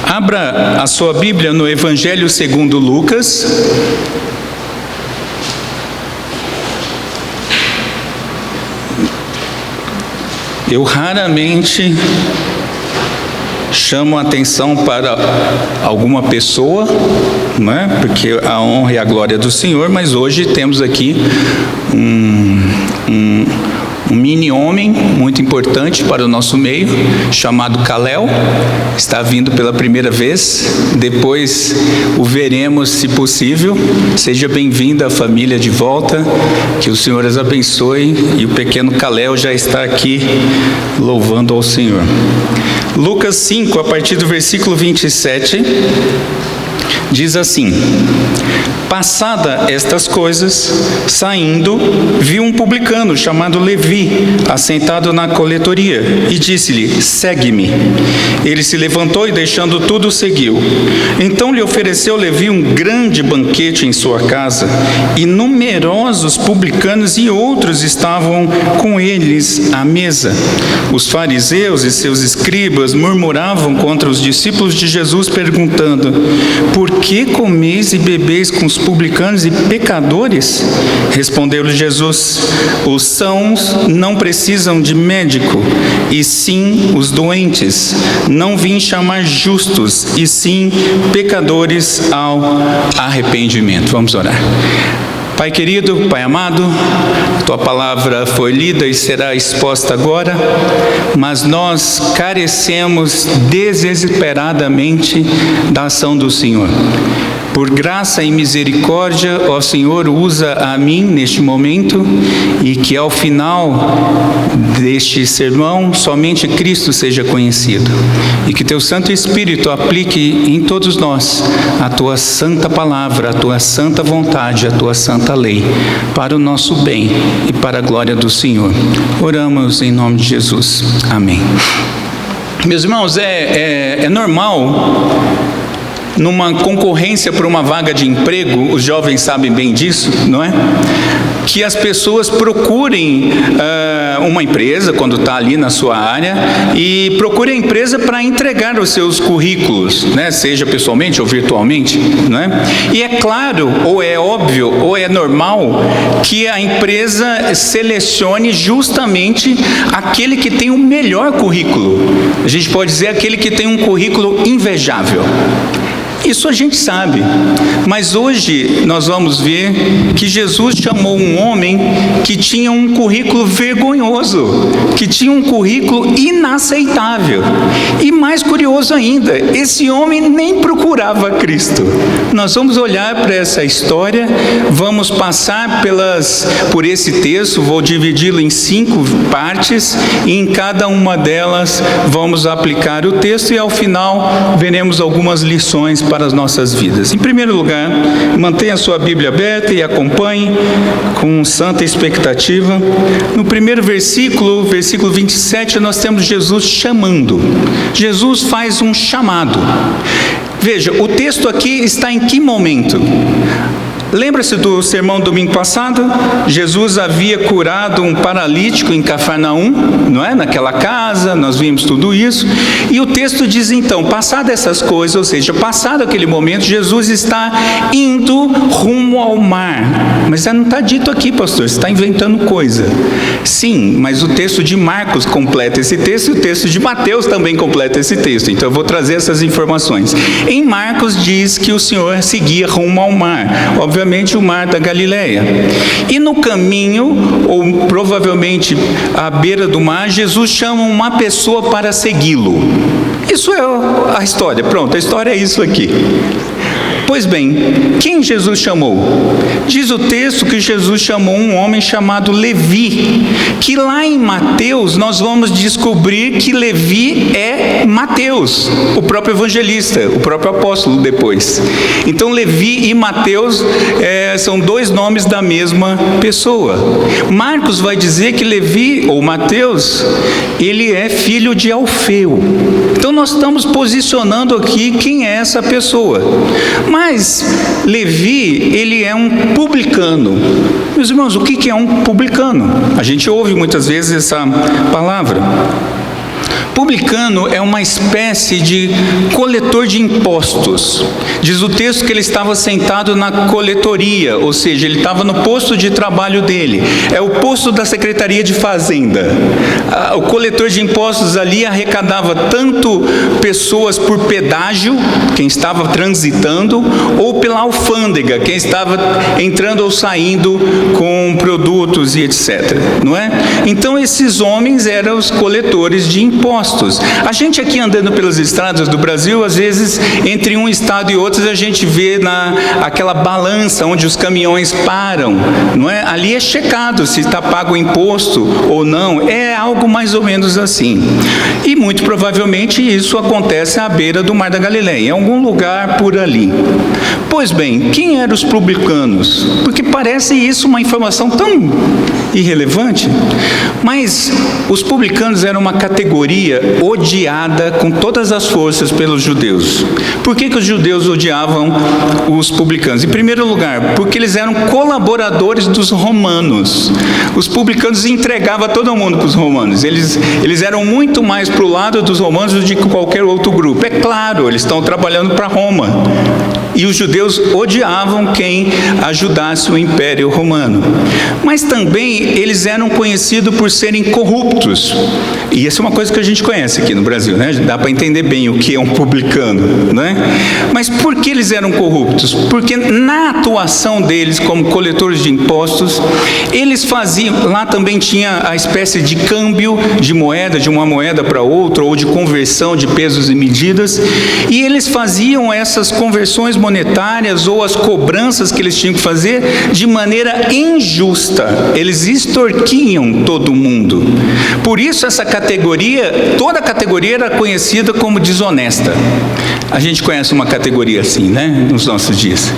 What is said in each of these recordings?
Abra a sua Bíblia no Evangelho segundo Lucas. Eu raramente chamo a atenção para alguma pessoa, né? Porque a honra e a glória é do Senhor, mas hoje temos aqui um mini-homem muito importante para o nosso meio, chamado Kalel. Está vindo pela primeira vez, depois o veremos se possível. Seja bem-vindo à família de volta, que o Senhor as abençoe, e o pequeno Kalel já está aqui louvando ao Senhor. Lucas 5, a partir do versículo 27, diz assim: Passada estas coisas, saindo, viu um publicano chamado Levi, assentado na coletoria, e disse-lhe: Segue-me. Ele se levantou e, deixando tudo, seguiu. Então lhe ofereceu Levi um grande banquete em sua casa, e numerosos publicanos e outros estavam com eles à mesa. Os fariseus e seus escribas murmuravam contra os discípulos de Jesus, perguntando: Por que comeis e bebeis com os publicanos e pecadores? Respondeu-lhe Jesus: Os sãos não precisam de médico, e sim os doentes. Não vim chamar justos, e sim pecadores ao arrependimento. Vamos orar. Pai querido, Pai amado, Tua palavra foi lida e será exposta agora, mas nós carecemos desesperadamente da ação do Senhor. Por graça e misericórdia, ó Senhor, usa a mim neste momento, e que ao final deste sermão somente Cristo seja conhecido, e que Teu Santo Espírito aplique em todos nós a Tua santa palavra, a Tua santa vontade, a Tua santa lei, para o nosso bem e para a glória do Senhor. Oramos em nome de Jesus. Amém. Meus irmãos, é normal, numa concorrência por uma vaga de emprego, os jovens sabem bem disso, não é? Que as pessoas procurem uma empresa, quando está ali na sua área, e procurem a empresa para entregar os seus currículos, né? Seja pessoalmente ou virtualmente, não é? E é claro, ou é óbvio, ou é normal, que a empresa selecione justamente aquele que tem o melhor currículo. A gente pode dizer aquele que tem um currículo invejável. Isso a gente sabe, mas hoje nós vamos ver que Jesus chamou um homem que tinha um currículo vergonhoso, que tinha um currículo inaceitável. E mais curioso ainda, esse homem nem procurava Cristo. Nós vamos olhar para essa história, vamos passar por esse texto, vou dividi-lo em 5 partes, e em cada uma delas vamos aplicar o texto, e ao final veremos algumas lições para as nossas vidas. Em primeiro lugar, mantenha a sua Bíblia aberta e acompanhe com santa expectativa. No primeiro versículo 27, nós temos Jesus chamando. Jesus faz um chamado. Veja, o texto aqui está em que momento? Lembra-se do sermão do domingo passado? Jesus havia curado um paralítico em Cafarnaum, não é? Naquela casa, nós vimos tudo isso. E o texto diz então, passado essas coisas, ou seja, passado aquele momento, Jesus está indo rumo ao mar. Mas não está dito aqui, pastor, você está inventando coisa. Sim, mas o texto de Marcos completa esse texto, e o texto de Mateus também completa esse texto. Então eu vou trazer essas informações. Em Marcos diz que o Senhor seguia rumo ao mar. Obviamente o mar da Galileia. E no caminho, ou provavelmente à beira do mar, Jesus chama uma pessoa para segui-lo. Isso é a história. Pronto, a história é isso aqui. Pois bem, quem Jesus chamou? Diz o texto que Jesus chamou um homem chamado Levi, que lá em Mateus nós vamos descobrir que Levi é Mateus, o próprio evangelista, o próprio apóstolo depois. Então Levi e Mateus são 2 nomes da mesma pessoa. Marcos vai dizer que Levi, ou Mateus, ele é filho de Alfeu. Então nós estamos posicionando aqui quem é essa pessoa. Mas Levi, ele é um publicano. Meus irmãos, o que é um publicano? A gente ouve muitas vezes essa palavra. Publicano é uma espécie de coletor de impostos. Diz o texto que ele estava sentado na coletoria, ou seja, ele estava no posto de trabalho dele. É o posto da Secretaria de Fazenda. O coletor de impostos ali arrecadava tanto pessoas por pedágio, quem estava transitando, ou pela alfândega, quem estava entrando ou saindo com produtos e etc. Não é? Então esses homens eram os coletores de impostos. A gente aqui andando pelas estradas do Brasil, às vezes entre um estado e outro a gente vê aquela balança onde os caminhões param, não é? Ali é checado se está pago o imposto ou não. É algo mais ou menos assim. E muito provavelmente isso acontece à beira do Mar da Galileia, em algum lugar por ali. Pois bem, quem eram os publicanos? Porque parece isso uma informação tão irrelevante, mas os publicanos eram uma categoria odiada com todas as forças pelos judeus. Por que os judeus odiavam os publicanos? Em primeiro lugar, porque eles eram colaboradores dos romanos. Os publicanos entregavam todo mundo para os romanos. Eles eram muito mais para o lado dos romanos do que qualquer outro grupo. É claro, eles estão trabalhando para Roma. E os judeus odiavam quem ajudasse o Império Romano. Mas também eles eram conhecidos por serem corruptos. E essa é uma coisa que a gente conhece aqui no Brasil, né? Dá para entender bem o que é um publicano, né? Mas por que eles eram corruptos? Porque na atuação deles como coletores de impostos, eles faziam, lá também tinha a espécie de câmbio de moeda, de uma moeda para outra, ou de conversão de pesos e medidas, e eles faziam essas conversões monetárias ou as cobranças que eles tinham que fazer de maneira injusta. Eles extorquiam todo mundo. Por isso essa categoria, toda a categoria era conhecida como desonesta. A gente conhece uma categoria assim, né, nos nossos dias.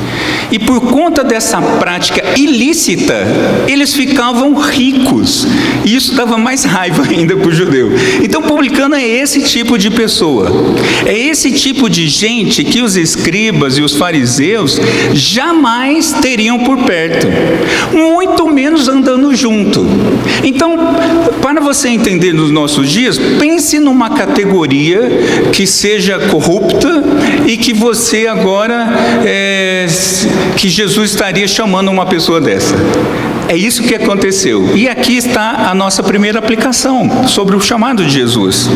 E por conta dessa prática ilícita, eles ficavam ricos. E isso dava mais raiva ainda para o judeu. Então, publicano é esse tipo de pessoa. É esse tipo de gente que os escribas e os fariseus jamais teriam por perto. Muito menos andando junto. Então, para você entender nos nossos dias, pense numa categoria que seja corrupta e que você agora, que Jesus estaria chamando uma pessoa dessa. É isso que aconteceu. E aqui está a nossa primeira aplicação sobre o chamado de Jesus.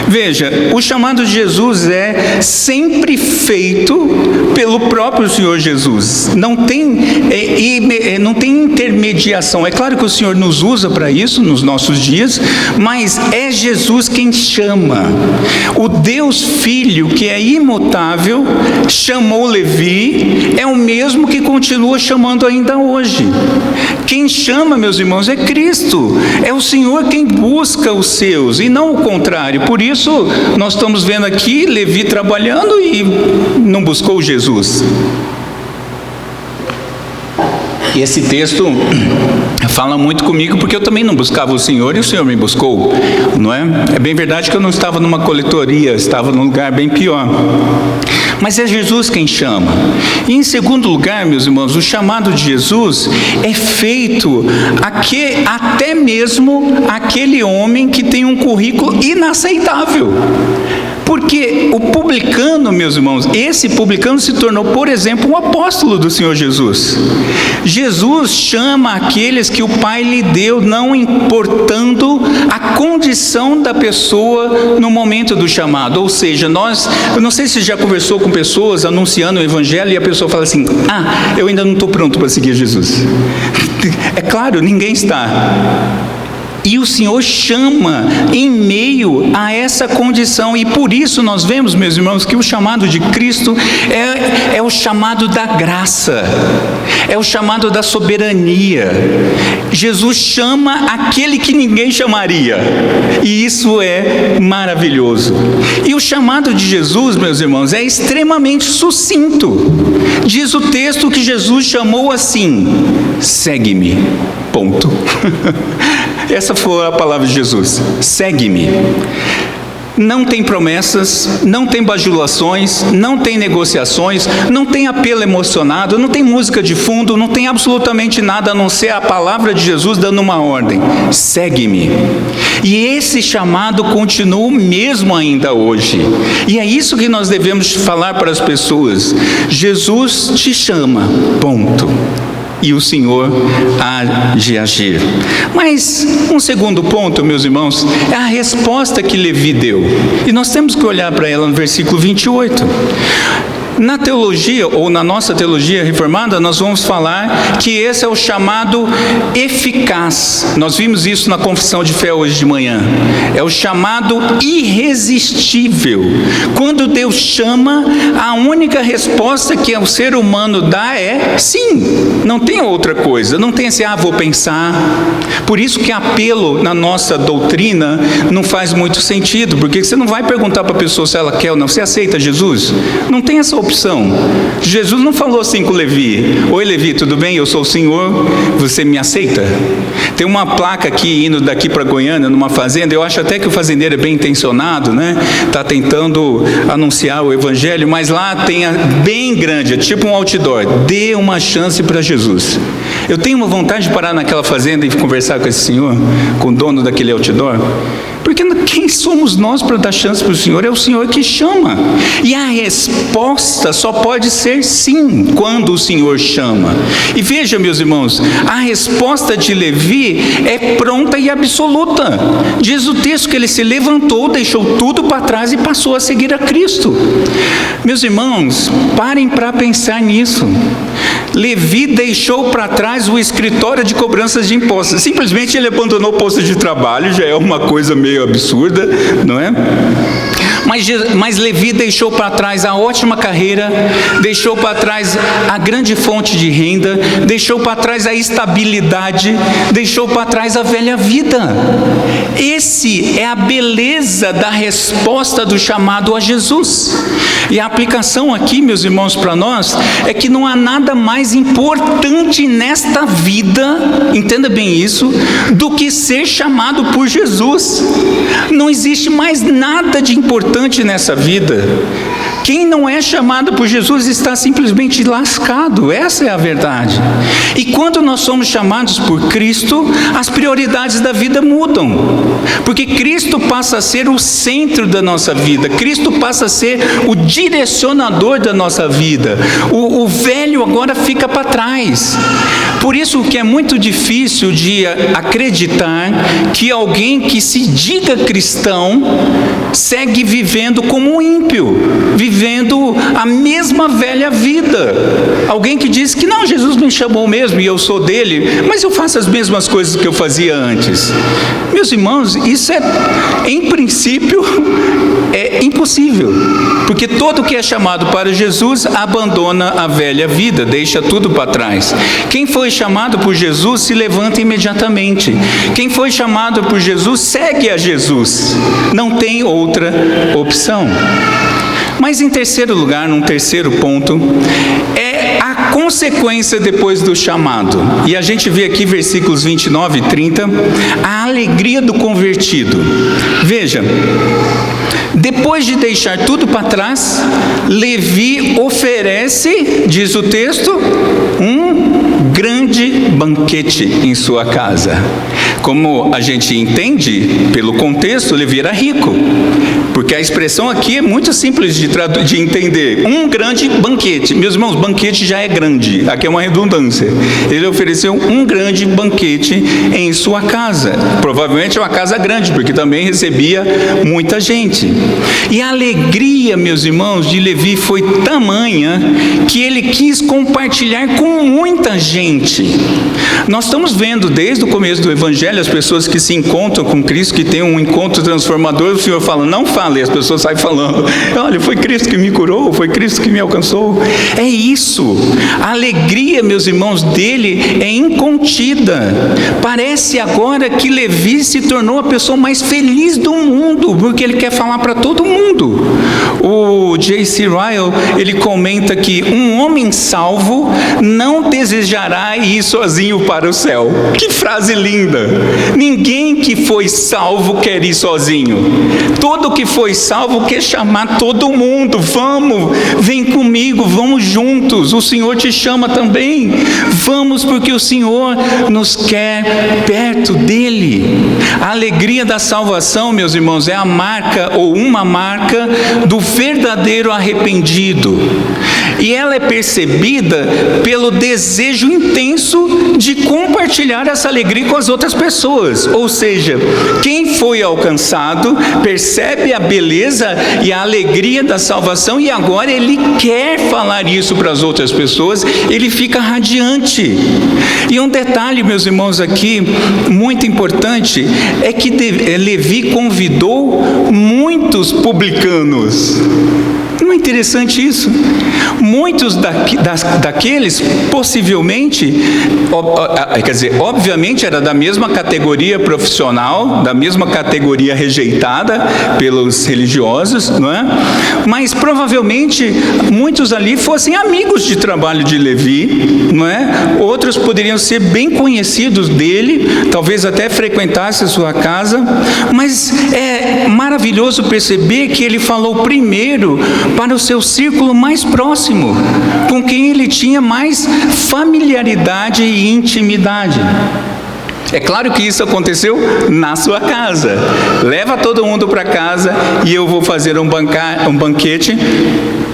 Veja, o chamado de Jesus é sempre feito pelo próprio Senhor Jesus. Não tem intermediação. É claro que o Senhor nos usa para isso nos nossos dias, mas é Jesus quem chama. O Deus Filho, que é imutável, chamou Levi, é o mesmo que continua chamando ainda hoje. Quem chama, meus irmãos, é Cristo. É o Senhor quem busca os seus e não o contrário. Por isso, nós estamos vendo aqui Levi trabalhando e não buscou Jesus. E esse texto fala muito comigo, porque eu também não buscava o Senhor e o Senhor me buscou, não é? É bem verdade que eu não estava numa coletoria, estava num lugar bem pior. Mas é Jesus quem chama. E em segundo lugar, meus irmãos, o chamado de Jesus é feito até mesmo aquele homem que tem um currículo inaceitável. Porque o publicano, meus irmãos, esse publicano se tornou, por exemplo, um apóstolo do Senhor Jesus. Jesus chama aqueles que o Pai lhe deu, não importando a condição da pessoa no momento do chamado. Ou seja, eu não sei se você já conversou com pessoas anunciando o Evangelho e a pessoa fala assim: eu ainda não estou pronto para seguir Jesus. É claro, ninguém está. E o Senhor chama em meio a essa condição. E por isso nós vemos, meus irmãos, que o chamado de Cristo é o chamado da graça. É o chamado da soberania. Jesus chama aquele que ninguém chamaria. E isso é maravilhoso. E o chamado de Jesus, meus irmãos, é extremamente sucinto. Diz o texto que Jesus chamou assim: segue-me. Ponto. Essa foi a palavra de Jesus: segue-me. Não tem promessas, não tem bajulações, não tem negociações, não tem apelo emocionado, não tem música de fundo, não tem absolutamente nada a não ser a palavra de Jesus dando uma ordem: segue-me. E esse chamado continua o mesmo ainda hoje. E é isso que nós devemos falar para as pessoas: Jesus te chama, ponto. E o Senhor há de agir. Mas um segundo ponto, meus irmãos, é a resposta que Levi deu. E nós temos que olhar para ela no versículo 28. Na teologia, ou na nossa teologia reformada, nós vamos falar que esse é o chamado eficaz. Nós vimos isso na confissão de fé hoje de manhã. É o chamado irresistível. Quando Deus chama, a única resposta que o ser humano dá é sim. Não tem outra coisa. Não tem assim, vou pensar. Por isso que apelo na nossa doutrina não faz muito sentido, porque você não vai perguntar para a pessoa se ela quer ou não. Você aceita Jesus? Não tem essa opção. Jesus não falou assim com Levi: oi Levi, tudo bem? Eu sou o Senhor, você me aceita? Tem uma placa aqui indo daqui para Goiânia, numa fazenda. Eu acho até que o fazendeiro é bem intencionado, né? Está tentando anunciar o evangelho, mas lá tem bem grande, é tipo um outdoor: dê uma chance para Jesus. Eu tenho uma vontade de parar naquela fazenda e conversar com esse senhor, com o dono daquele outdoor. Porque quem somos nós para dar chance para o Senhor? É o Senhor que chama. E a resposta só pode ser sim, quando o Senhor chama. E veja, meus irmãos, a resposta de Levi é pronta e absoluta. Diz o texto que ele se levantou, deixou tudo para trás e passou a seguir a Cristo. Meus irmãos, parem para pensar nisso. Levi deixou para trás o escritório de cobranças de impostos. Simplesmente ele abandonou o posto de trabalho, já é uma coisa meio absurda, não é? Mas Levi deixou para trás a ótima carreira, deixou para trás a grande fonte de renda, deixou para trás a estabilidade, deixou para trás a velha vida. Esse é a beleza da resposta do chamado a Jesus. E a aplicação aqui, meus irmãos, para nós, é que não há nada mais importante nesta vida, entenda bem isso, do que ser chamado por Jesus. Não existe mais nada de importante nessa vida. Quem não é chamado por Jesus está simplesmente lascado, essa é a verdade. E quando nós somos chamados por Cristo, as prioridades da vida mudam, porque Cristo passa a ser o centro da nossa vida, Cristo passa a ser o direcionador da nossa vida. O velho agora fica para trás. Por isso que é muito difícil de acreditar que alguém que se diga cristão segue vivendo como um ímpio, vivendo a mesma velha vida. Alguém que diz que não, Jesus me chamou mesmo e eu sou dele, mas eu faço as mesmas coisas que eu fazia antes. Meus irmãos, isso em princípio, é impossível, porque todo que é chamado para Jesus abandona a velha vida, deixa tudo para trás. Quem foi chamado por Jesus se levanta imediatamente. Quem foi chamado por Jesus segue a Jesus. Não tem outra opção. Mas em terceiro lugar, num terceiro ponto, é a consequência depois do chamado. E a gente vê aqui versículos 29 e 30, a alegria do convertido. Veja, depois de deixar tudo para trás, Levi oferece, diz o texto, um grande banquete em sua casa. Como a gente entende pelo contexto, Levi era rico, porque a expressão aqui é muito simples de entender. Um grande banquete. Meus irmãos, banquete já é grande, aqui é uma redundância. Ele ofereceu um grande banquete em sua casa, provavelmente uma casa grande, porque também recebia muita gente. E a alegria, meus irmãos, de Levi foi tamanha que ele quis compartilhar com muita gente. Nós estamos vendo desde o começo do Evangelho as pessoas que se encontram com Cristo, que têm um encontro transformador. O Senhor fala, não fale, as pessoas saem falando, olha, foi Cristo que me curou, foi Cristo que me alcançou. É isso. A alegria, meus irmãos, dele é incontida. Parece agora que Levi se tornou a pessoa mais feliz do mundo, porque ele quer falar para todo mundo. O J.C. Ryle, ele comenta que um homem salvo não desejará, e isso sozinho para o céu. Que frase linda! Ninguém que foi salvo quer ir sozinho. Todo que foi salvo quer chamar todo mundo. Vamos, vem comigo, vamos juntos. O Senhor te chama também. Vamos, porque o Senhor nos quer perto dele. A alegria da salvação, meus irmãos, é a marca ou uma marca do verdadeiro arrependido. E ela é percebida pelo desejo intenso de compartilhar essa alegria com as outras pessoas. Ou seja, quem foi alcançado percebe a beleza e a alegria da salvação e agora ele quer falar isso para as outras pessoas, ele fica radiante. E um detalhe, meus irmãos, aqui, muito importante, é que Levi convidou muitos publicanos. Não é interessante isso? Muitos daqueles, possivelmente, obviamente era da mesma categoria profissional, da mesma categoria rejeitada pelos religiosos, não é? Mas provavelmente muitos ali fossem amigos de trabalho de Levi, não é? Outros poderiam ser bem conhecidos dele, talvez até frequentassem a sua casa, mas é maravilhoso perceber que ele falou primeiro para o seu círculo mais próximo, com quem ele tinha mais familiaridade e intimidade. É claro que isso aconteceu na sua casa. Leva todo mundo para casa e eu vou fazer um banquete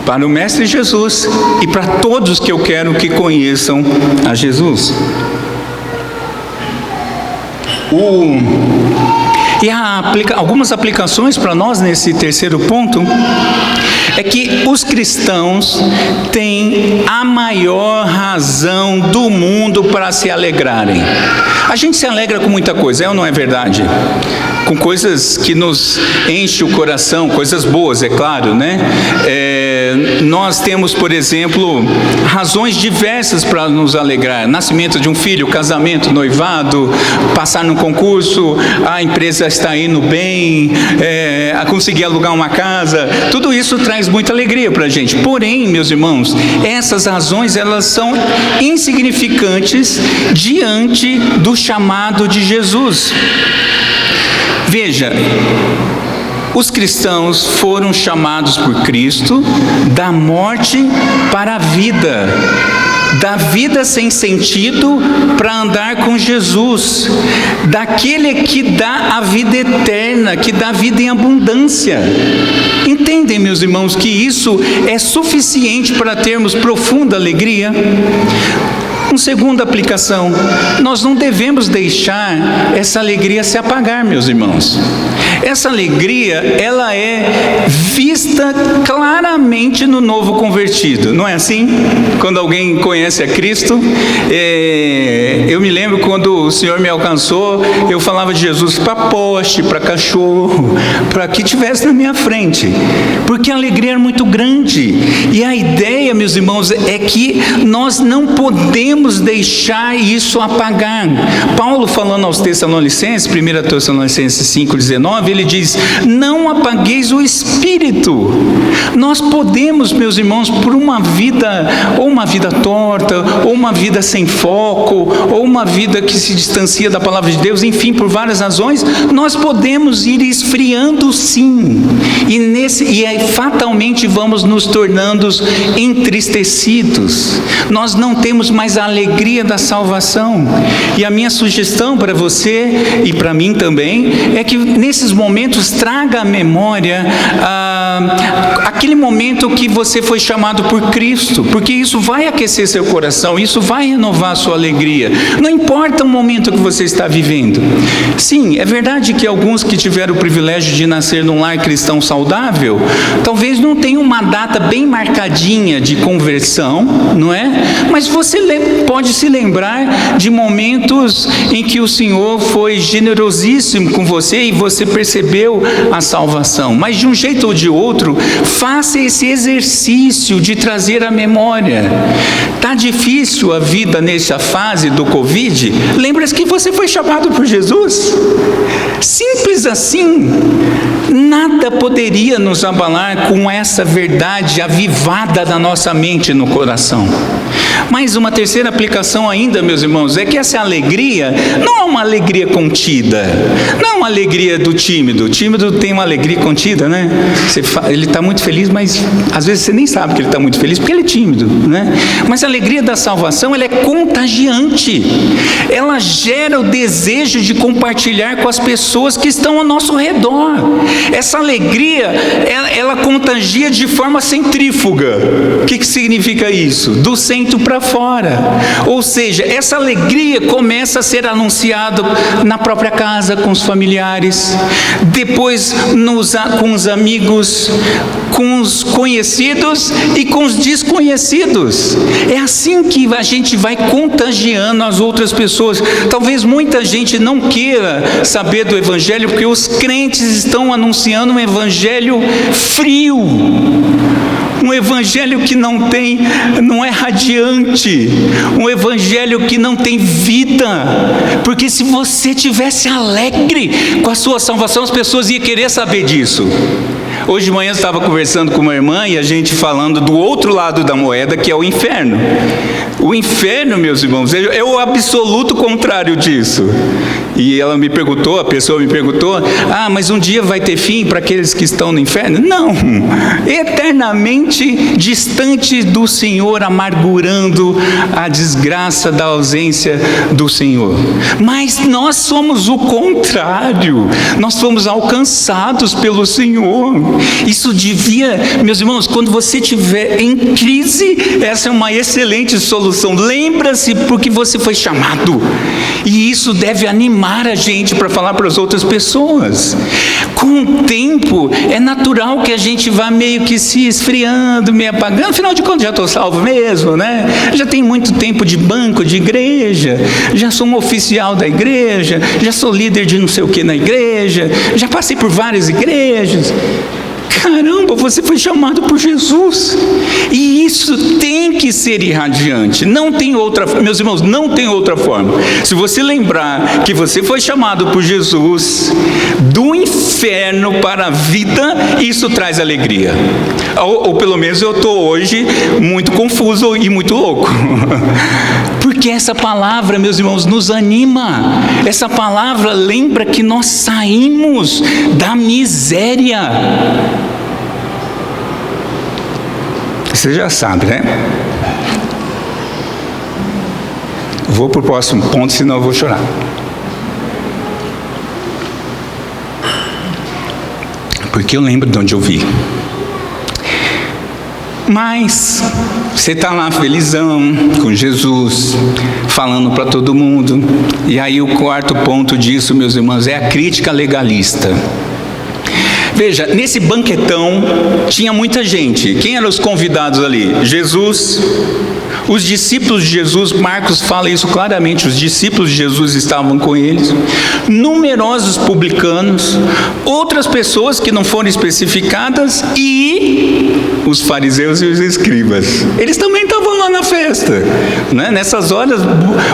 para o Mestre Jesus e para todos que eu quero que conheçam a Jesus. E algumas aplicações para nós nesse terceiro ponto é que os cristãos têm a maior razão do mundo para se alegrarem. A gente se alegra com muita coisa, é ou não é verdade? Com coisas que nos enchem o coração, coisas boas, é claro, né? Nós temos, por exemplo, razões diversas para nos alegrar. Nascimento de um filho, casamento, noivado, passar num concurso, a empresa está indo bem, a conseguir alugar uma casa, tudo isso traz muita alegria para a gente. Porém, meus irmãos, essas razões, elas são insignificantes diante do chamado de Jesus. Veja, os cristãos foram chamados por Cristo da morte para a vida, da vida sem sentido para andar com Jesus, daquele que dá a vida eterna, que dá vida em abundância. Entendem, meus irmãos, que isso é suficiente para termos profunda alegria? Uma segunda aplicação, nós não devemos deixar essa alegria se apagar, meus irmãos. Essa alegria, ela é vista claramente no novo convertido, não é assim? Quando alguém conhece a Cristo, eu me lembro quando o Senhor me alcançou, eu falava de Jesus para poste, para cachorro, para que tivesse na minha frente, porque a alegria era muito grande. E a ideia, meus irmãos, é que nós não podemos deixar isso apagar. Paulo, falando aos Tessalonicenses, 1 Tessalonicenses 5,19, ele diz: não apagueis o espírito. Nós podemos, meus irmãos, por uma vida, ou uma vida torta, ou uma vida sem foco, ou uma vida que se distancia da palavra de Deus, enfim, por várias razões, nós podemos ir esfriando sim, e aí fatalmente vamos nos tornando entristecidos. Nós não temos mais a alegria da salvação. E a minha sugestão para você e para mim também é que nesses momentos traga à memória aquele momento que você foi chamado por Cristo, porque isso vai aquecer seu coração, isso vai renovar a sua alegria, não importa o momento que você está vivendo. Sim, é verdade que alguns que tiveram o privilégio de nascer num lar cristão saudável, talvez não tenham uma data bem marcadinha de conversão, não é? Mas você pode se lembrar de momentos em que o Senhor foi generosíssimo com você e você percebeu a salvação. Mas de um jeito ou de outro, faça esse exercício de trazer à memória. Está difícil a vida nessa fase do Covid? Lembra-se que você foi chamado por Jesus? Simples assim. Nada poderia nos abalar com essa verdade avivada da nossa mente no coração. Mas uma terceira aplicação ainda, meus irmãos, é que essa alegria não é uma alegria contida, não é uma alegria do tímido. O tímido tem uma alegria contida, né? Ele está muito feliz, mas às vezes você nem sabe que ele está muito feliz, porque ele é tímido, né? Mas a alegria da salvação, ela é contagiante. Ela gera o desejo de compartilhar com as pessoas que estão ao nosso redor. Essa alegria, ela contagia de forma centrífuga. O que significa isso? Do centro para fora. Ou seja, essa alegria começa a ser anunciada na própria casa, com os familiares, depois com os amigos, com os conhecidos e com os desconhecidos. É assim que a gente vai contagiando as outras pessoas. Talvez muita gente não queira saber do Evangelho, porque os crentes estão anunciando um Evangelho frio, um Evangelho que não é radiante, um Evangelho que não tem vida. Porque se você tivesse alegre com a sua salvação, as pessoas iam querer saber disso. Hoje de manhã eu estava conversando com uma irmã e a gente falando do outro lado da moeda, que é o inferno. O inferno, meus irmãos, é o absoluto contrário disso. E ela me perguntou, a pessoa me perguntou: mas um dia vai ter fim para aqueles que estão no inferno? Não, eternamente distante do Senhor, amargurando a desgraça da ausência do Senhor. Mas nós somos o contrário, nós fomos alcançados pelo Senhor. Isso devia, meus irmãos, quando você estiver em crise, essa é uma excelente solução. Lembra-se porque você foi chamado, e isso deve animar a gente para falar para as outras pessoas. Com o tempo, é natural que a gente vá meio que se esfriando, meio apagando. Afinal de contas, já estou salvo mesmo, né? Já tenho muito tempo de banco, de igreja, já sou um oficial da igreja, já sou líder de não sei o que na igreja, já passei por várias igrejas. Caramba, você foi chamado por Jesus, e isso tem que ser irradiante. Não tem outra, meus irmãos, não tem outra forma. Se você lembrar que você foi chamado por Jesus do inferno para a vida, isso traz alegria. Ou pelo menos eu estou hoje muito confuso e muito louco. Porque essa palavra, meus irmãos, nos anima. Essa palavra lembra que nós saímos da miséria. Você já sabe, né? Vou para o próximo ponto, senão eu vou chorar. Porque eu lembro de onde eu vi. Mas você está lá felizão com Jesus, falando para todo mundo. E aí o quarto ponto disso, meus irmãos, é a crítica legalista. Veja, nesse banquetão tinha muita gente. Quem eram os convidados ali? Jesus, os discípulos de Jesus. Marcos fala isso claramente, os discípulos de Jesus estavam com eles, numerosos publicanos, outras pessoas que não foram especificadas, e os fariseus e os escribas. Eles também estavam lá na festa, né? Nessas horas,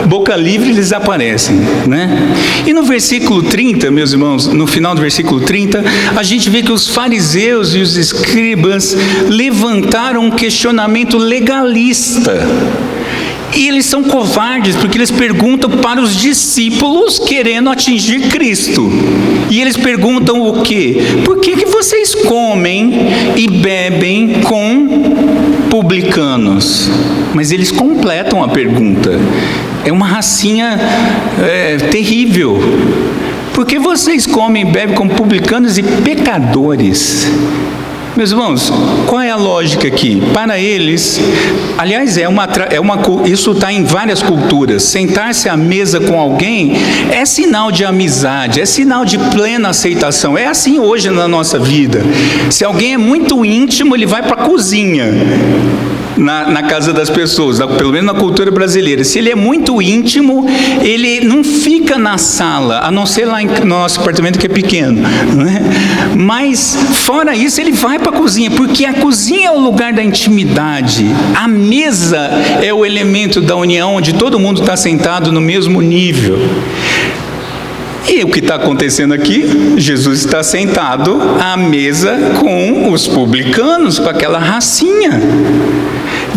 boca livre, eles aparecem, né? E no versículo 30, meus irmãos, no final do versículo 30, a gente vê que os fariseus e os escribas levantaram um questionamento legalista. E eles são covardes, porque eles perguntam para os discípulos querendo atingir Cristo. E eles perguntam o quê? Por que vocês comem e bebem com publicanos? Mas eles completam a pergunta. É uma racinha terrível. Por que vocês comem e bebem com publicanos e pecadores? Meus irmãos, qual é a lógica aqui? Para eles, aliás, isso está em várias culturas. Sentar-se à mesa com alguém é sinal de amizade, é sinal de plena aceitação. É assim hoje na nossa vida. Se alguém é muito íntimo, ele vai para a cozinha. Na casa das pessoas, pelo menos na cultura brasileira. Se ele é muito íntimo, ele não fica na sala, a não ser lá no nosso apartamento, que é pequeno, né? Mas fora isso, ele vai para a cozinha, porque a cozinha é o lugar da intimidade. A mesa é o elemento da união, onde todo mundo está sentado no mesmo nível. E o que está acontecendo aqui? Jesus está sentado à mesa com os publicanos, com aquela racinha.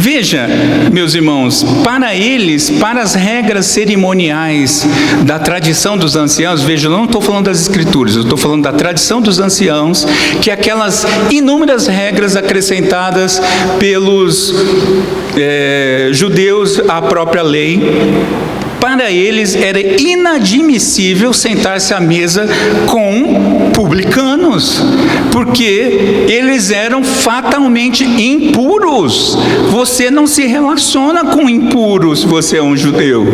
Veja, meus irmãos, para eles, para as regras cerimoniais da tradição dos anciãos, veja, eu não estou falando das escrituras, eu estou falando da tradição dos anciãos, que aquelas inúmeras regras acrescentadas pelos judeus à própria lei, para eles era inadmissível sentar-se à mesa com publicanos, porque eles eram fatalmente impuros. Você não se relaciona com impuros, você é um judeu.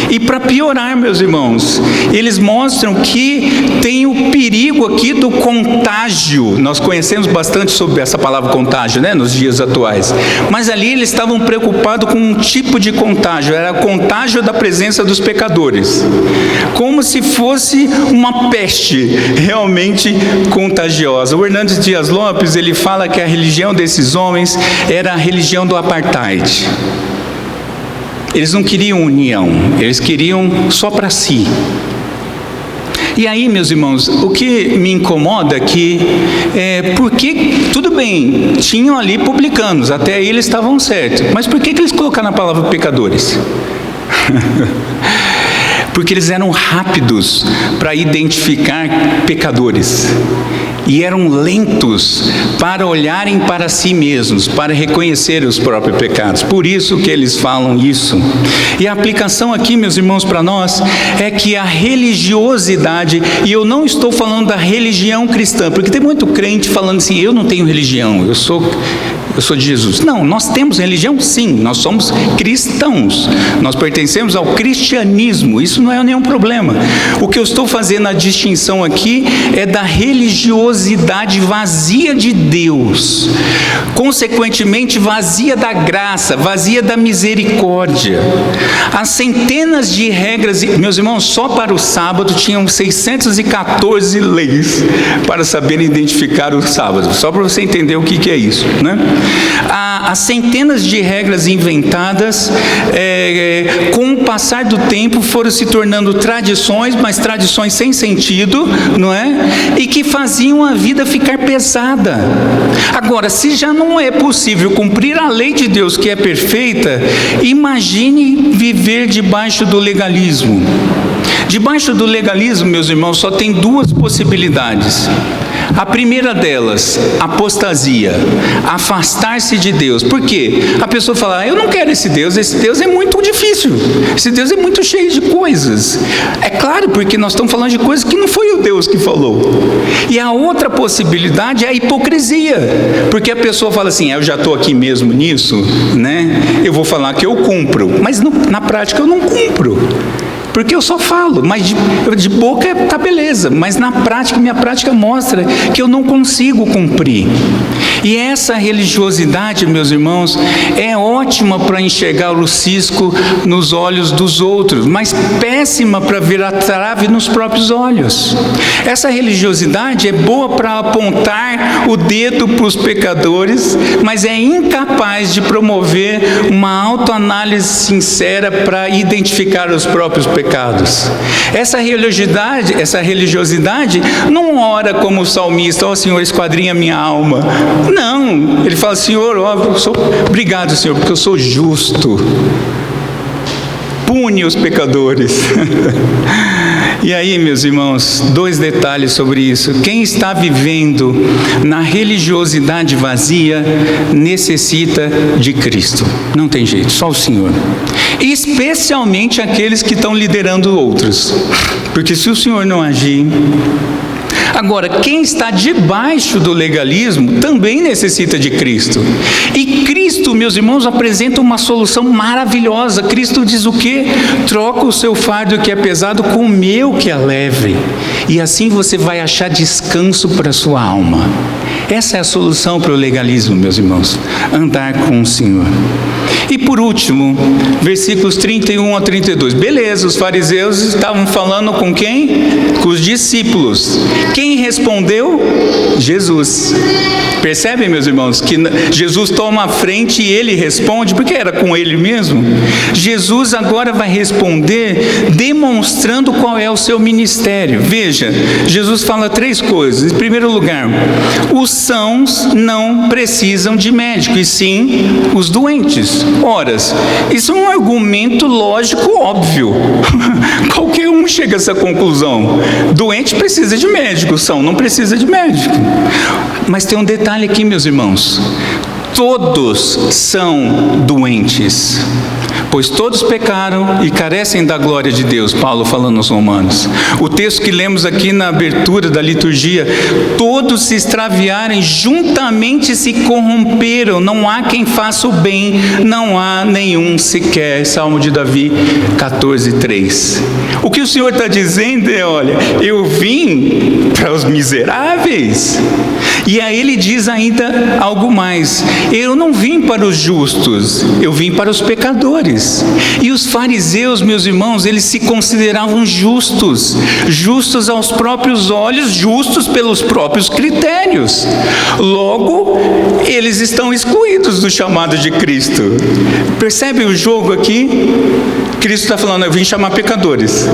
E para piorar, meus irmãos, eles mostram que tem o perigo aqui do contágio. Nós conhecemos bastante sobre essa palavra contágio, né, nos dias atuais. Mas ali eles estavam preocupados com um tipo de contágio, era o contágio da presença dos pecadores, como se fosse uma peste realmente contagiosa. O Hernandes Dias Lopes, ele fala que a religião desses homens era a religião do apartheid. Eles não queriam união, eles queriam só para si. E aí, meus irmãos, o que me incomoda aqui é porque, tudo bem, tinham ali publicanos, até aí eles estavam certos, mas por que eles colocaram a palavra pecadores? Porque eles eram rápidos para identificar pecadores e eram lentos para olharem para si mesmos, para reconhecer os próprios pecados. Por isso que eles falam isso. E a aplicação aqui, meus irmãos, para nós é que a religiosidade, e eu não estou falando da religião cristã, porque tem muito crente falando assim, eu não tenho religião, eu sou de Jesus. Não, nós temos religião sim, nós somos cristãos, nós pertencemos ao cristianismo, isso não é nenhum problema. O que eu estou fazendo a distinção aqui é da religiosidade vazia de Deus, consequentemente vazia da graça, vazia da misericórdia. As centenas de regras, meus irmãos, só para o sábado tinham 614 leis para saber identificar o sábado, só para você entender o que é isso, né? As centenas de regras inventadas, com o passar do tempo, foram se tornando tradições, mas tradições sem sentido, não é? E que faziam a vida ficar pesada. Agora, se já não é possível cumprir a lei de Deus, que é perfeita, imagine viver debaixo do legalismo. Debaixo do legalismo, meus irmãos, só tem duas possibilidades. A primeira delas, apostasia, afastar-se de Deus. Por quê? A pessoa fala, eu não quero esse Deus é muito difícil, esse Deus é muito cheio de coisas. É claro, porque nós estamos falando de coisas que não foi o Deus que falou. E a outra possibilidade é a hipocrisia, porque a pessoa fala assim, eu já estou aqui mesmo nisso, né? Eu vou falar que eu cumpro, mas na prática eu não cumpro. Porque eu só falo, mas de boca tá beleza, mas na prática, minha prática mostra que eu não consigo cumprir. E essa religiosidade, meus irmãos, é ótima para enxergar o cisco nos olhos dos outros, mas péssima para ver a trave nos próprios olhos. Essa religiosidade é boa para apontar o dedo para os pecadores, mas é incapaz de promover uma autoanálise sincera para identificar os próprios pecados. Essa religiosidade não ora como o salmista, Senhor, esquadrinha minha alma. Não, ele fala, Senhor, obrigado, Senhor, porque eu sou justo. Pune os pecadores. E aí, meus irmãos, dois detalhes sobre isso. Quem está vivendo na religiosidade vazia necessita de Cristo. Não tem jeito, só o Senhor. Especialmente aqueles que estão liderando outros. Porque se o Senhor não agir... Agora, quem está debaixo do legalismo também necessita de Cristo. E Cristo, meus irmãos, apresenta uma solução maravilhosa. Cristo diz o quê? Troca o seu fardo que é pesado com o meu que é leve. E assim você vai achar descanso para a sua alma. Essa é a solução para o legalismo, meus irmãos. Andar com o Senhor. E por último, versículos 31 a 32. Beleza, os fariseus estavam falando com quem? Com os discípulos. Quem respondeu? Jesus. Percebem, meus irmãos, que Jesus toma a frente e ele responde, porque era com ele mesmo. Jesus agora vai responder demonstrando qual é o seu ministério. Veja, Jesus fala três coisas. Em primeiro lugar, os sãos não precisam de médico, e sim os doentes. Ora, isso é um argumento lógico óbvio. Qualquer um chega a essa conclusão. Doente precisa de médico, são não precisa de médico. Mas tem um detalhe aqui, meus irmãos. Todos são doentes, pois todos pecaram e carecem da glória de Deus, Paulo falando aos Romanos. O texto que lemos aqui na abertura da liturgia: todos se extraviaram, juntamente se corromperam, não há quem faça o bem, não há nenhum sequer. Salmo de Davi 14:3. O que o Senhor está dizendo é: olha, eu vim para os miseráveis. E aí ele diz ainda algo mais: eu não vim para os justos, eu vim para os pecadores. E os fariseus, meus irmãos, eles se consideravam justos, justos aos próprios olhos, justos pelos próprios critérios. Logo, eles estão excluídos do chamado de Cristo. Percebe o jogo aqui? Cristo está falando: eu vim chamar pecadores.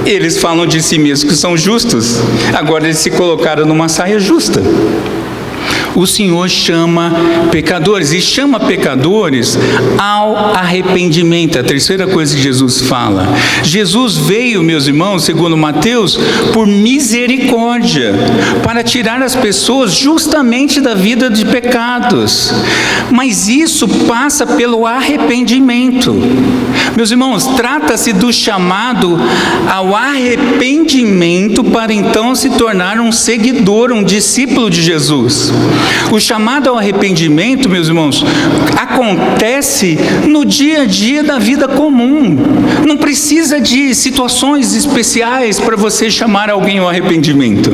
Eles falam de si mesmos que são justos, agora eles se colocaram numa saia justa. O Senhor chama pecadores, e chama pecadores ao arrependimento. A terceira coisa que Jesus fala: Jesus veio, meus irmãos, segundo Mateus, por misericórdia, para tirar as pessoas justamente da vida de pecados. Mas isso passa pelo arrependimento. Meus irmãos, trata-se do chamado ao arrependimento para então se tornar um seguidor, um discípulo de Jesus. O chamado ao arrependimento, meus irmãos, acontece no dia a dia da vida comum. Não precisa de situações especiais para você chamar alguém ao arrependimento.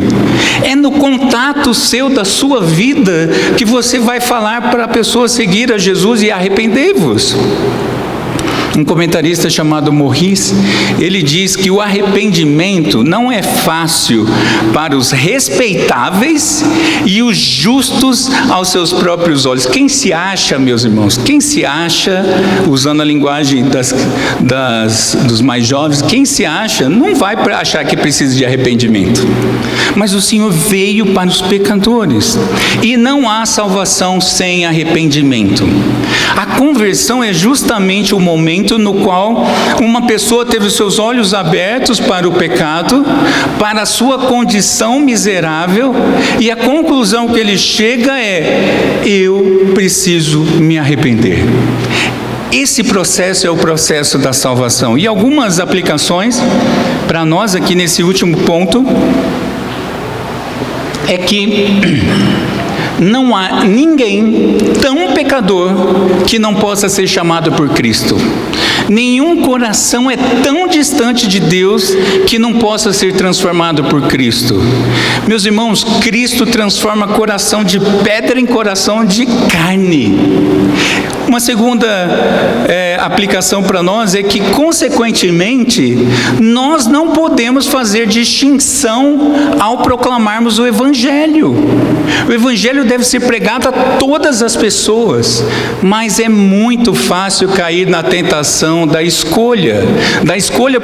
É no contato seu, da sua vida, que você vai falar para a pessoa seguir a Jesus e arrependei-vos. Um comentarista chamado Morris, ele diz que o arrependimento não é fácil para os respeitáveis e os justos aos seus próprios olhos. Quem se acha, meus irmãos, quem se acha, usando a linguagem dos mais jovens, quem se acha não vai achar que precisa de arrependimento. Mas o Senhor veio para os pecadores, e não há salvação sem arrependimento. A conversão é justamente o momento no qual uma pessoa teve os seus olhos abertos para o pecado, para a sua condição miserável, e a conclusão que ele chega é: eu preciso me arrepender. Esse processo é o processo da salvação. E algumas aplicações para nós aqui nesse último ponto é que não há ninguém tão pecador que não possa ser chamado por Cristo. Nenhum coração é tão distante de Deus que não possa ser transformado por Cristo. Meus irmãos, Cristo transforma coração de pedra em coração de carne. Uma segunda aplicação para nós é que, consequentemente, nós não podemos fazer distinção ao proclamarmos o Evangelho. O Evangelho deve ser pregado a todas as pessoas, mas é muito fácil cair na tentação da escolha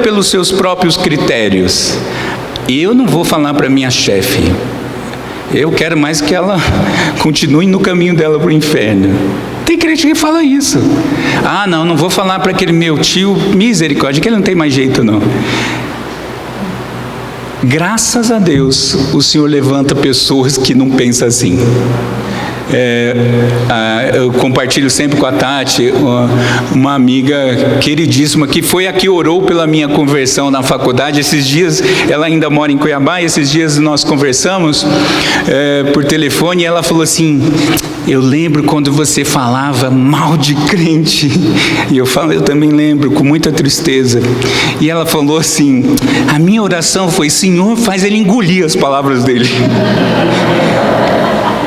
pelos seus próprios critérios. Eu não vou falar para minha chefe, eu quero mais que ela continue no caminho dela para o inferno. Tem crente que fala isso. Ah, não vou falar para aquele meu tio, misericórdia, que ele não tem mais jeito não. Graças a Deus, o Senhor levanta pessoas que não pensam assim. Eu compartilho sempre com a Tati, uma amiga queridíssima, que foi a que orou pela minha conversão na faculdade. Esses dias, ela ainda mora em Cuiabá, e esses dias nós conversamos por telefone, e ela falou assim: eu lembro quando você falava mal de crente. E eu também lembro, com muita tristeza. E ela falou assim: a minha oração foi: Senhor, faz ele engolir as palavras dele.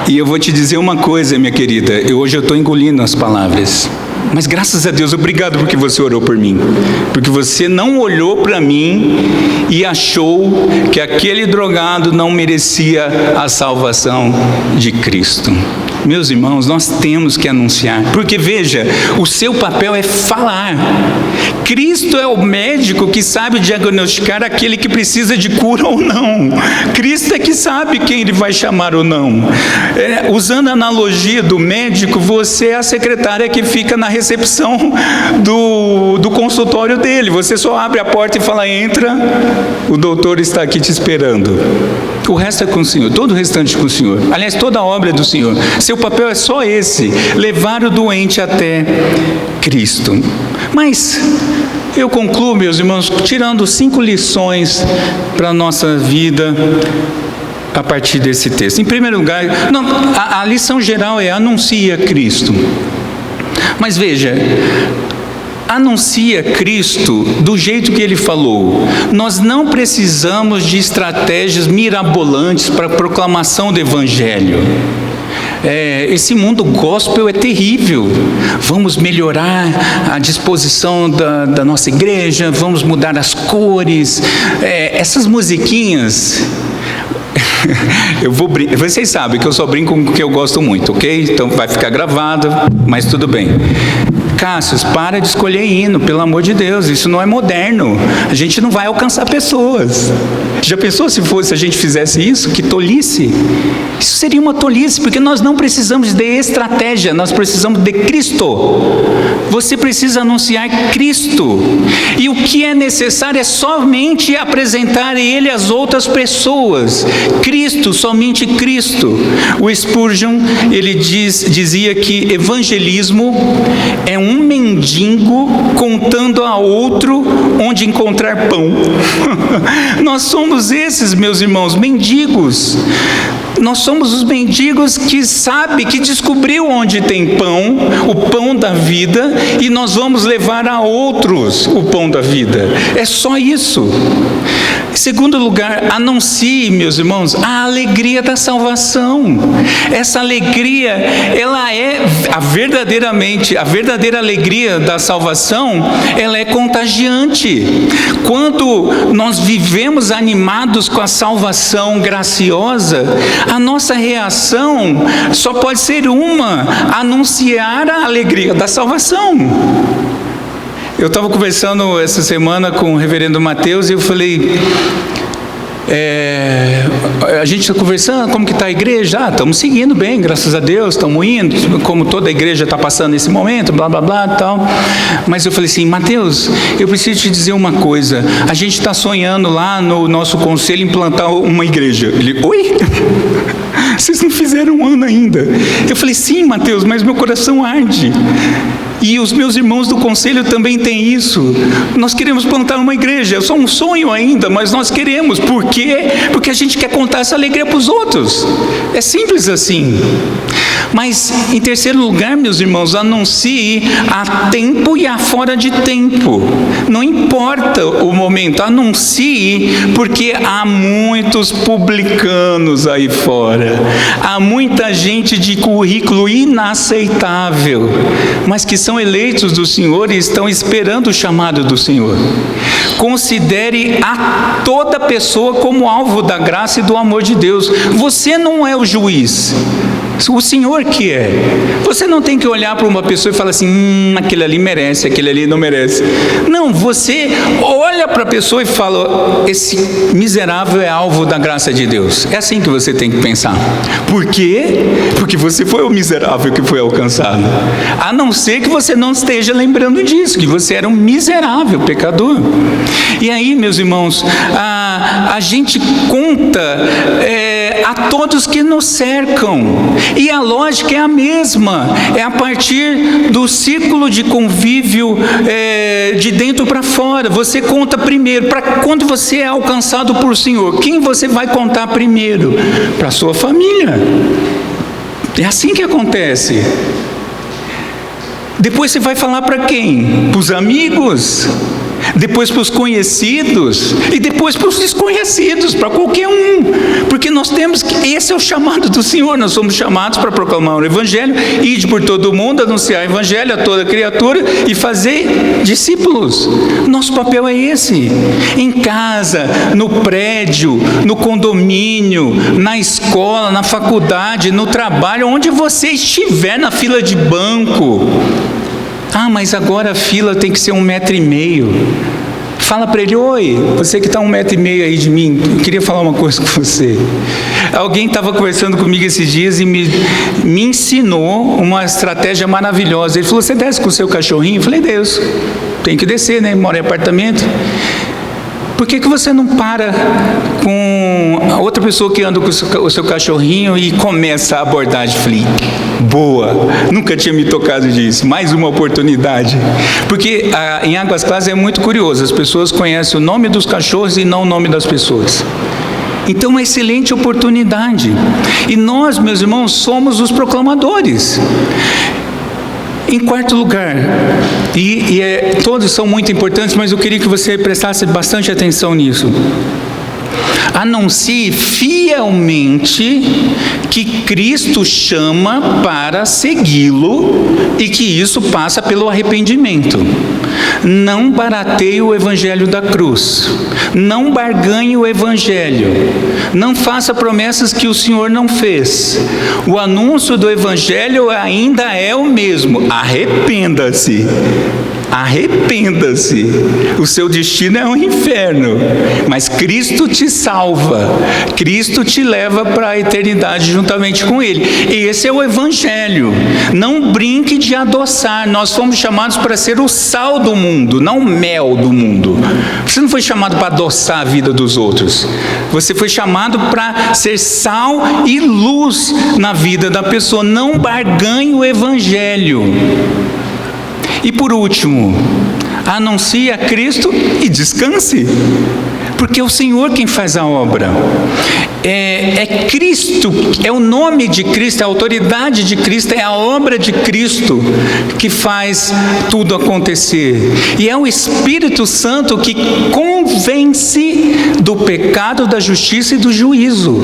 E eu vou te dizer uma coisa, minha querida, hoje eu estou engolindo as palavras. Mas graças a Deus, obrigado porque você orou por mim. Porque você não olhou para mim e achou que aquele drogado não merecia a salvação de Cristo. Meus irmãos, nós temos que anunciar, porque veja, o seu papel é falar. Cristo é o médico que sabe diagnosticar aquele que precisa de cura ou não. Cristo é que sabe quem ele vai chamar ou não. Usando a analogia do médico, você é a secretária que fica na recepção do consultório dele. Você só abre a porta e fala, entra, o doutor está aqui te esperando. O resto é com o Senhor, todo o restante é com o Senhor. Aliás, toda a obra é do Senhor. Seu papel é só esse, levar o doente até Cristo. Mas eu concluo, meus irmãos, tirando 5 lições para a nossa vida a partir desse texto. Em primeiro lugar, a lição geral é anuncia Cristo. Mas veja, anuncia Cristo do jeito que ele falou. Nós não precisamos de estratégias mirabolantes para a proclamação do Evangelho. Esse mundo gospel é terrível. Vamos melhorar a disposição da nossa igreja, vamos mudar as cores. Essas musiquinhas... Vocês sabem que eu só brinco com o que eu gosto muito, ok? Então vai ficar gravado, mas tudo bem. Cássio, para de escolher hino, pelo amor de Deus, isso não é moderno. A gente não vai alcançar pessoas. Já pensou se a gente fizesse isso? Que tolice! Isso seria uma tolice, porque nós não precisamos de estratégia, nós precisamos de Cristo. Você precisa anunciar Cristo. E o que é necessário é somente apresentar Ele às outras pessoas. Cristo, somente Cristo. O Spurgeon, ele dizia que evangelismo é um mendigo contando a outro onde encontrar pão. Nós somos esses, meus irmãos, mendigos. Nós somos os mendigos que sabe, que descobriu onde tem pão, o pão da vida, e nós vamos levar a outros o pão da vida. É só isso. Em segundo lugar, anuncie, meus irmãos, a alegria da salvação. Essa alegria, ela é a verdadeira alegria da salvação, ela é contagiante. Quando nós vivemos animados com a salvação graciosa, a nossa reação só pode ser anunciar a alegria da salvação. Eu estava conversando essa semana com o reverendo Mateus e eu falei, a gente está conversando, como que está a igreja? Estamos seguindo bem, graças a Deus, estamos indo, como toda a igreja está passando nesse momento, blá, blá, blá e tal. Mas eu falei assim, Mateus, eu preciso te dizer uma coisa, a gente está sonhando lá no nosso conselho implantar uma igreja. Ele, oi? Vocês não fizeram um ano ainda. Eu falei, sim, Mateus, mas meu coração arde. E os meus irmãos do conselho também têm isso. Nós queremos plantar uma igreja. É só um sonho ainda, mas nós queremos. Por quê? Porque a gente quer contar essa alegria para os outros. É simples assim. Mas, em terceiro lugar, meus irmãos, anuncie a tempo e a fora de tempo. Não importa o momento, anuncie, porque há muitos publicanos aí fora. Há muita gente de currículo inaceitável, mas que são eleitos do Senhor e estão esperando o chamado do Senhor. Considere a toda pessoa como alvo da graça e do amor de Deus. Você não é o juiz. O Senhor que é. Você não tem que olhar para uma pessoa e falar assim, aquele ali merece, aquele ali não merece. Não, você olha para a pessoa e fala, esse miserável é alvo da graça de Deus. É assim que você tem que pensar. Por quê? Porque você foi o miserável que foi alcançado. A não ser que você não esteja lembrando disso, que você era um miserável pecador. E aí, meus irmãos, a gente conta a todos que nos cercam. E a lógica é a mesma, é a partir do ciclo de convívio de dentro para fora. Você conta primeiro, para quando você é alcançado por Senhor, quem você vai contar primeiro? Para a sua família. É assim que acontece. Depois você vai falar para quem? Para os amigos. depois para os conhecidos e depois para os desconhecidos, para qualquer um, porque nós temos que, esse é o chamado do Senhor, nós somos chamados para proclamar o Evangelho, ide por todo o mundo, anunciar o Evangelho a toda criatura e fazer discípulos. Nosso papel é esse, em casa, no prédio, no condomínio, na escola, na faculdade, no trabalho, onde você estiver, na fila de banco. Ah, mas agora a fila tem que ser 1,5 metro. Fala para ele: oi, você que está 1,5 metro aí de mim, eu queria falar uma coisa com você. Alguém estava conversando comigo esses dias e me ensinou uma estratégia maravilhosa. Ele falou: você desce com o seu cachorrinho? Eu falei: Deus, tem que descer, né? Mora em apartamento. Por que você não para com a outra pessoa que anda com o seu cachorrinho e começa a abordagem? Falei: boa, nunca tinha me tocado disso, mais uma oportunidade. Porque em Águas Claras é muito curioso, as pessoas conhecem o nome dos cachorros e não o nome das pessoas. Então, uma excelente oportunidade. E nós, meus irmãos, somos os proclamadores. Em quarto lugar, todos são muito importantes, mas eu queria que você prestasse bastante atenção nisso. Anuncie fielmente que Cristo chama para segui-lo e que isso passa pelo arrependimento. Não barateie o Evangelho da cruz. Não barganhe o Evangelho. Não faça promessas que o Senhor não fez. O anúncio do Evangelho ainda é o mesmo. Arrependa-se. Arrependa-se. O seu destino é um inferno, mas Cristo te salva. Cristo te leva para a eternidade juntamente com Ele. Esse é o Evangelho. Não brinque de adoçar. Nós fomos chamados para ser o sal do mundo, não o mel do mundo. Você não foi chamado para adoçar a vida dos outros. Você foi chamado para ser sal e luz na vida da pessoa. Não barganhe o Evangelho. E por último, anuncie a Cristo e descanse, porque é o Senhor quem faz a obra. É Cristo, é o nome de Cristo, é a autoridade de Cristo, é a obra de Cristo que faz tudo acontecer. E é o Espírito Santo que convence do pecado, da justiça e do juízo.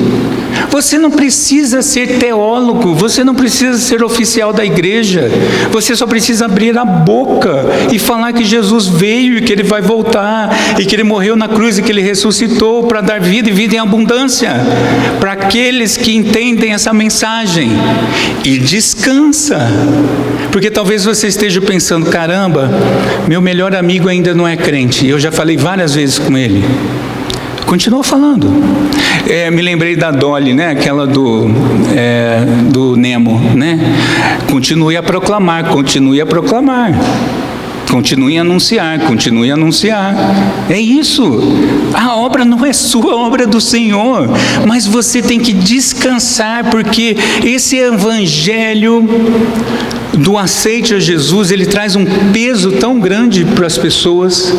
Você não precisa ser teólogo, você não precisa ser oficial da igreja, você só precisa abrir a boca e falar que Jesus veio e que Ele vai voltar, e que Ele morreu na cruz e que Ele ressuscitou para dar vida e vida em abundância, para aqueles que entendem essa mensagem. E descansa, porque talvez você esteja pensando: caramba, meu melhor amigo ainda não é crente, eu já falei várias vezes com ele. Continua falando. Me lembrei da Dolly, né? Aquela do Nemo, né? Continue a proclamar, continue a proclamar. Continue a anunciar, continue a anunciar. É isso. A obra não é sua, a obra é do Senhor. Mas você tem que descansar, porque esse Evangelho do aceite a Jesus, ele traz um peso tão grande para as pessoas.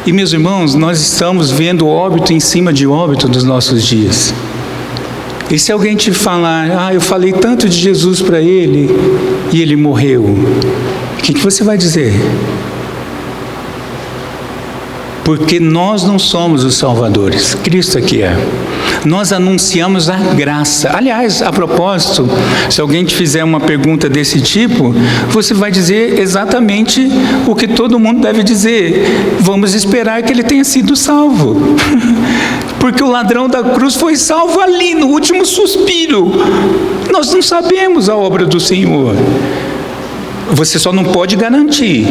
E, meus irmãos, nós estamos vendo óbito em cima de óbito dos nossos dias. E se alguém te falar: eu falei tanto de Jesus para ele e ele morreu, o que você vai dizer? Porque nós não somos os salvadores, Cristo aqui é. Nós anunciamos a graça. Aliás, a propósito, se alguém te fizer uma pergunta desse tipo, você vai dizer exatamente o que todo mundo deve dizer: vamos esperar que ele tenha sido salvo. Porque o ladrão da cruz foi salvo ali, no último suspiro. Nós não sabemos a obra do Senhor. Você só não pode garantir.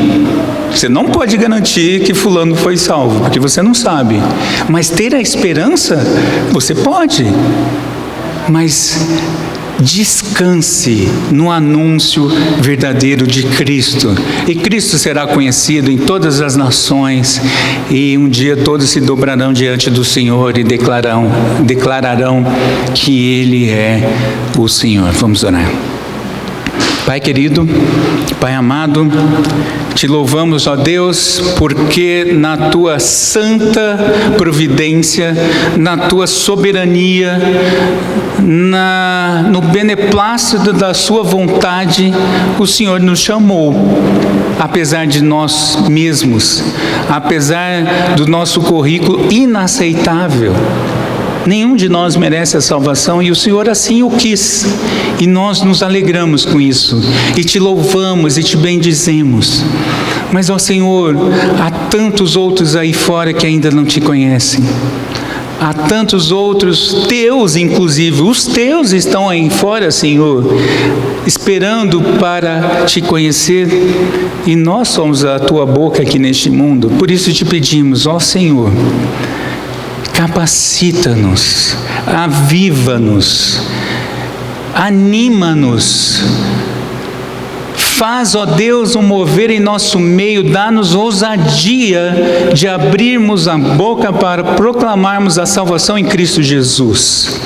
Você não pode garantir que fulano foi salvo, porque você não sabe. Mas ter a esperança, você pode. Mas descanse no anúncio verdadeiro de Cristo. E Cristo será conhecido em todas as nações, e um dia todos se dobrarão diante do Senhor e declararão que Ele é o Senhor. Vamos orar. Pai querido, Pai amado, te louvamos, ó Deus, porque na tua santa providência, na tua soberania, no beneplácito da sua vontade, o Senhor nos chamou, apesar de nós mesmos, apesar do nosso currículo inaceitável. Nenhum de nós merece a salvação e o Senhor assim o quis. E nós nos alegramos com isso. E te louvamos e te bendizemos. Mas, ó Senhor, há tantos outros aí fora que ainda não te conhecem. Há tantos outros, teus inclusive, os teus estão aí fora, Senhor, esperando para te conhecer. E nós somos a tua boca aqui neste mundo. Por isso te pedimos, ó Senhor, capacita-nos, aviva-nos, anima-nos, faz, ó Deus, um mover em nosso meio, dá-nos ousadia de abrirmos a boca para proclamarmos a salvação em Cristo Jesus.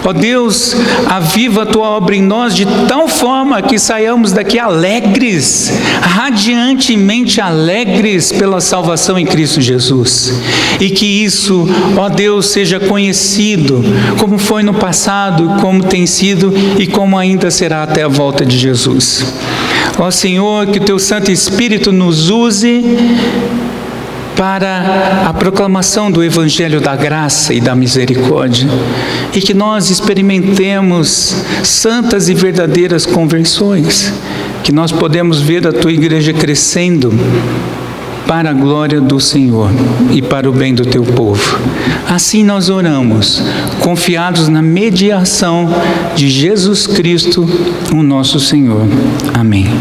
Ó Deus, aviva a tua obra em nós de tal forma que saiamos daqui alegres, radiantemente alegres pela salvação em Cristo Jesus. E que isso, ó Deus, seja conhecido, como foi no passado, como tem sido e como ainda será até a volta de Jesus. Ó Senhor, que o teu Santo Espírito nos use para a proclamação do Evangelho da graça e da misericórdia, e que nós experimentemos santas e verdadeiras conversões, que nós podemos ver a tua igreja crescendo para a glória do Senhor e para o bem do teu povo. Assim nós oramos, confiados na mediação de Jesus Cristo, o nosso Senhor. Amém.